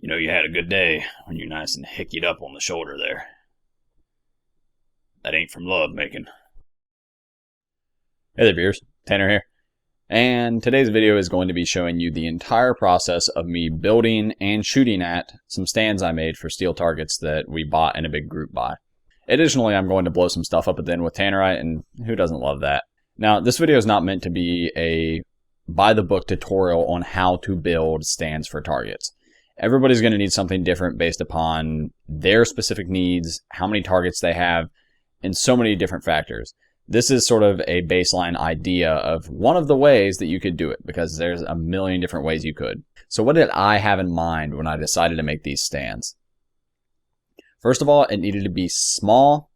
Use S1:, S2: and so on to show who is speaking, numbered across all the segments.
S1: You know you had a good day when you're nice and hickied up on the shoulder there. That ain't from love making.
S2: Hey there, viewers. Tanner here. And today's video is going to be showing you the entire process of me building and shooting at some stands I made for steel targets that we bought in a big group buy. Additionally, I'm going to blow some stuff up at the end with tannerite, and who doesn't love that? Now, this video is not meant to be a by-the-book tutorial on how to build stands for targets. Everybody's going to need something different based upon their specific needs, how many targets they have, and so many different factors. This is sort of a baseline idea of one of the ways that you could do it, because there's a million different ways you could. So what did I have in mind when I decided to make these stands? First of all, it needed to be small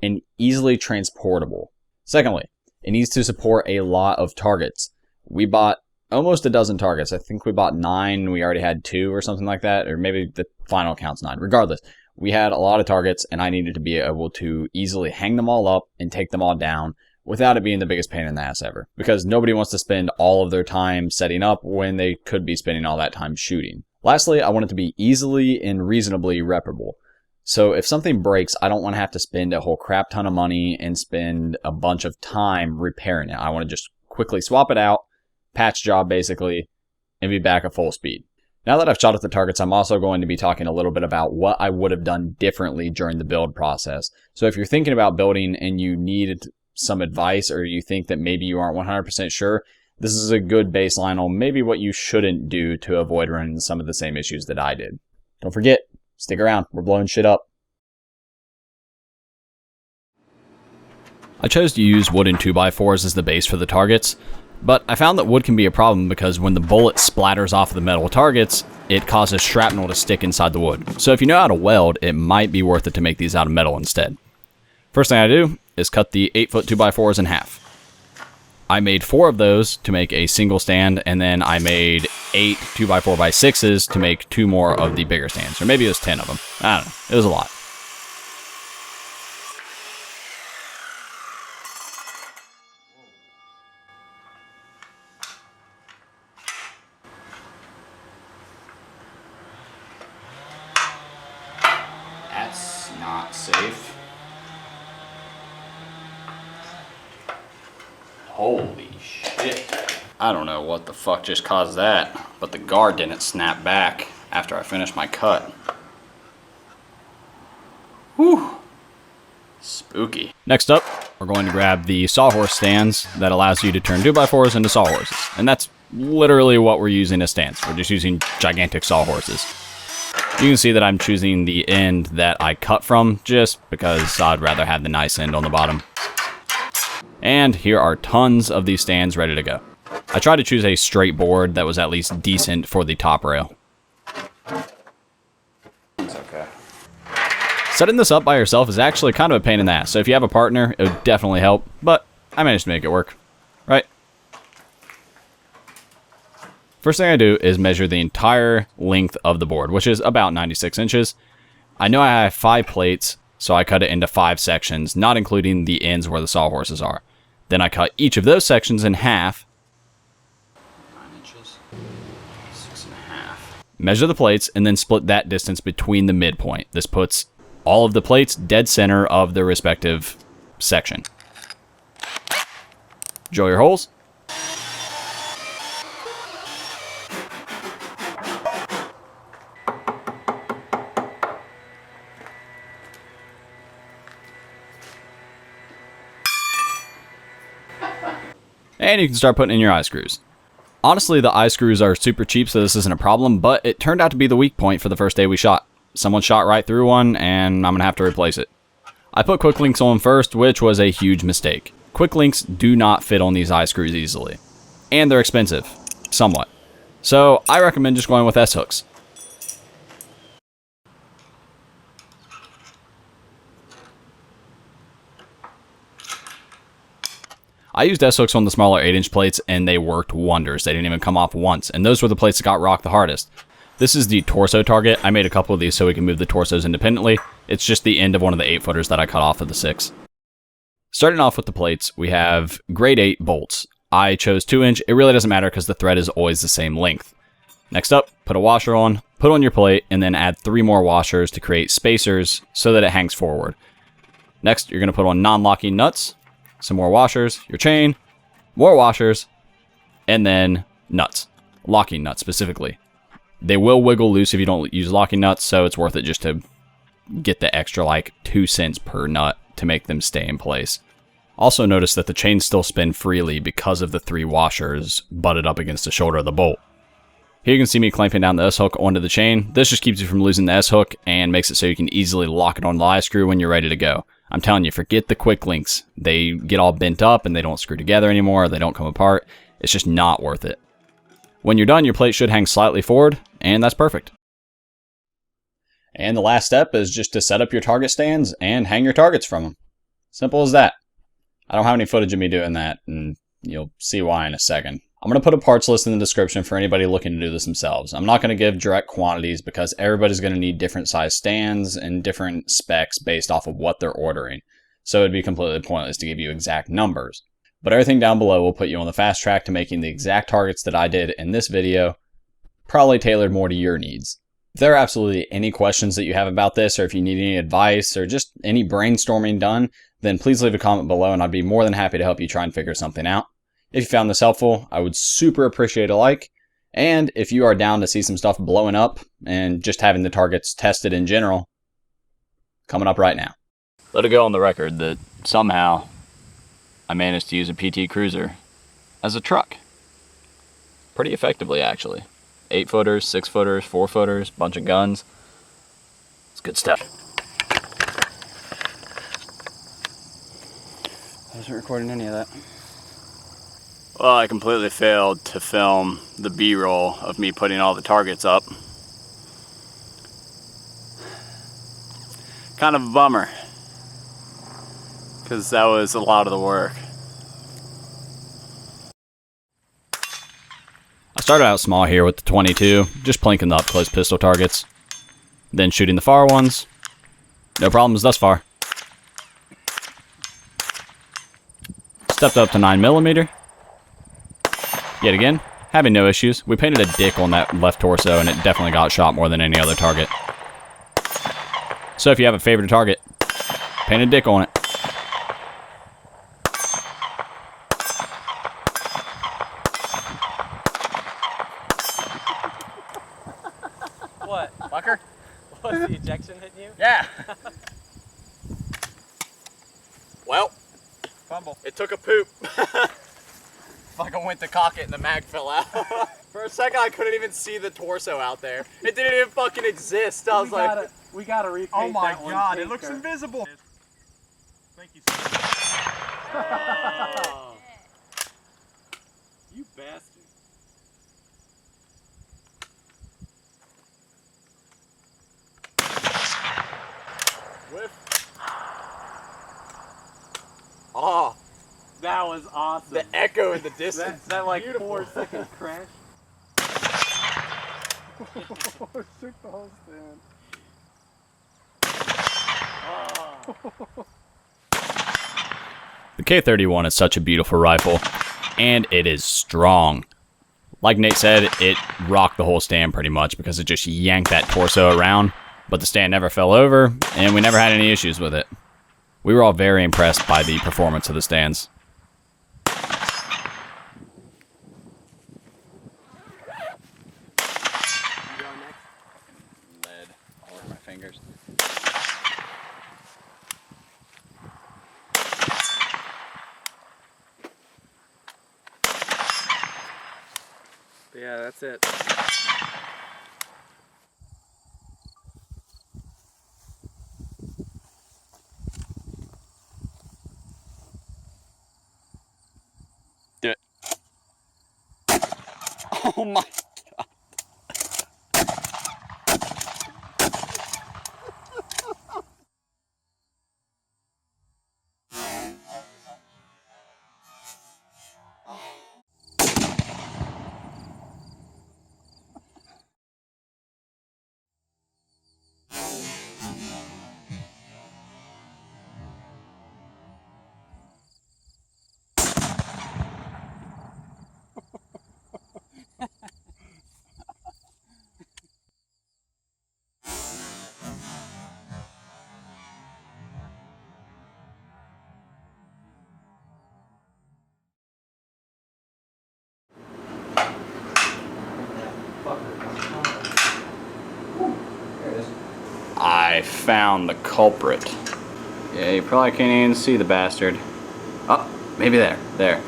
S2: and easily transportable. Secondly, it needs to support a lot of targets. We bought almost a dozen targets. I think we bought 9. We already had 2 or something like that, or maybe the final count's 9. Regardless, we had a lot of targets, and I needed to be able to easily hang them all up and take them all down without it being the biggest pain in the ass ever. Because nobody wants to spend all of their time setting up when they could be spending all that time shooting. Lastly, I want it to be easily and reasonably reparable. So if something breaks, I don't want to have to spend a whole crap ton of money and spend a bunch of time repairing it. I want to just quickly swap it out, patch job basically, and be back at full speed. Now that I've shot at the targets, I'm also going to be talking a little bit about what I would have done differently during the build process. So if you're thinking about building and you need some advice, or you think that maybe you aren't 100% sure, this is a good baseline on maybe what you shouldn't do to avoid running into some of the same issues that I did. Don't forget, stick around, we're blowing shit up. I chose to use wooden 2x4s as the base for the targets, but I found that wood can be a problem because when the bullet splatters off the metal targets, it causes shrapnel to stick inside the wood. So if you know how to weld, it might be worth it to make these out of metal instead. First thing I do is cut the 8-foot 2x4s in half. I made 4 of those to make a single stand, and then I made 8 2x4x6s to make 2 more of the bigger stands, or maybe it was 10 of them. I don't know, it was a lot.
S1: That's not safe. Holy shit. I don't know what the fuck just caused that, but the guard didn't snap back after I finished my cut. Whew. Spooky.
S2: Next up, we're going to grab the Sawhorse stands that allows you to turn 2x4s into Sawhorses. And that's literally what we're using as stands. We're just using gigantic Sawhorses. You can see that I'm choosing the end that I cut from just because I'd rather have the nice end on the bottom. And here are tons of these stands ready to go. I tried to choose a straight board that was at least decent for the top rail.
S1: It's okay.
S2: Setting this up by yourself is actually kind of a pain in the ass, so if you have a partner, it would definitely help, but I managed to make it work, right? First thing I do is measure the entire length of the board, which is about 96 inches. I know I have 5 plates, so I cut it into 5 sections, not including the ends where the Sawhorses are. Then I cut each of those sections in half.
S1: 9 inches, 6.5.
S2: Measure the plates, and then split that distance between the midpoint. This puts all of the plates dead center of their respective section. Drill your holes. And you can start putting in your eye screws. Honestly, the eye screws are super cheap, so this isn't a problem, but it turned out to be the weak point for the first day we shot. Someone shot right through one, and I'm going to have to replace it. I put quick links on first, which was a huge mistake. Quick links do not fit on these eye screws easily. And they're expensive. Somewhat. So I recommend just going with S-hooks. I used S-hooks on the smaller 8-inch plates, and they worked wonders. They didn't even come off once, and those were the plates that got rocked the hardest. This is the torso target. I made a couple of these so we can move the torsos independently. It's just the end of one of the 8-footers that I cut off of the 6. Starting off with the plates, we have grade 8 bolts. I chose 2-inch. It really doesn't matter because the thread is always the same length. Next up, put a washer on, Put on your plate and then add 3 more washers to create spacers so that it hangs forward. Next, you're going to put on non-locking nuts, some more washers, your chain, more washers, and then nuts. Locking nuts specifically. They will wiggle loose if you don't use locking nuts, so it's worth it just to get the extra like 2 cents per nut to make them stay in place. Also notice that the chains still spin freely because of the 3 washers butted up against the shoulder of the bolt. Here you can see me clamping down the S-hook onto the chain. This just keeps you from losing the S-hook and makes it so you can easily lock it on the eye screw when you're ready to go. I'm telling you, forget the quick links. They get all bent up and they don't screw together anymore, they don't come apart. It's just not worth it. When you're done, your plate should hang slightly forward, and that's perfect. And the last step is just to set up your target stands and hang your targets from them. Simple as that. I don't have any footage of me doing that, and you'll see why in a second. I'm going to put a parts list in the description for anybody looking to do this themselves. I'm not going to give direct quantities because everybody's going to need different size stands and different specs based off of what they're ordering. So it'd be completely pointless to give you exact numbers. But everything down below will put you on the fast track to making the exact targets that I did in this video, probably tailored more to your needs. If there are absolutely any questions that you have about this, or if you need any advice or just any brainstorming done, then please leave a comment below and I'd be more than happy to help you try and figure something out. If you found this helpful, I would super appreciate a like. And if you are down to see some stuff blowing up and just having the targets tested in general, coming up right now. Let it go on the record that somehow I managed to use a PT Cruiser as a truck. Pretty effectively, actually. 8-footers, 6-footers, 4-footers, bunch of guns. It's good stuff. I wasn't recording any of that. Well, I completely failed to film the B-roll of me putting all the targets up. Kind of a bummer, because that was a lot of the work. I started out small here with the 22, just plinking the up-close pistol targets, then shooting the far ones. No problems thus far. Stepped up to 9mm. Yet again, having no issues. We painted a dick on that left torso and it definitely got shot more than any other target. So if you have a favorite target, paint a dick on it.
S3: What?
S2: Fucker?
S3: Was the ejection hitting you?
S2: Yeah. Well,
S3: Fumble.
S2: it took a poop. Fucking went to cock it and the mag fell out. For a second I couldn't even see the torso out there. It didn't even fucking exist. I was like,
S3: we gotta repaint
S4: Oh my
S3: that one
S4: god, it
S3: pink,
S4: looks
S3: or-
S4: invisible. Thank you so much.
S3: Oh. You bastard.
S2: whiff. Oh,
S3: That was awesome.
S2: the echo in the distance.
S3: that like
S2: Beautiful.
S3: 4-second crash.
S4: Shook the whole stand.
S3: Oh.
S2: The K31 is such a beautiful rifle, and it is strong. Like Nate said, it rocked the whole stand pretty much because it just yanked that torso around, but the stand never fell over, and we never had any issues with it. We were all very impressed by the performance of the stands. Lead all over my fingers.
S3: But yeah, that's it.
S2: Do it. Oh my god.
S1: I found the culprit. Yeah, you probably can't even see the bastard. Oh, maybe there. There.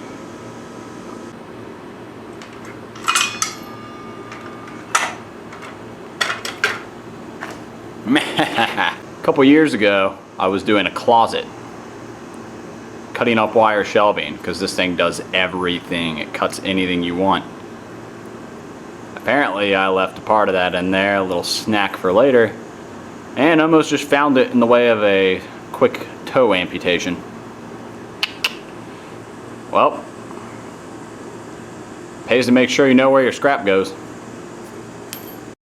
S1: A couple years ago, I was doing a closet. Cutting up wire shelving, because this thing does everything. It cuts anything you want. Apparently, I left a part of that in there, a little snack for later, and almost just found it in the way of a quick toe amputation. Well, pays to make sure you know where your scrap goes.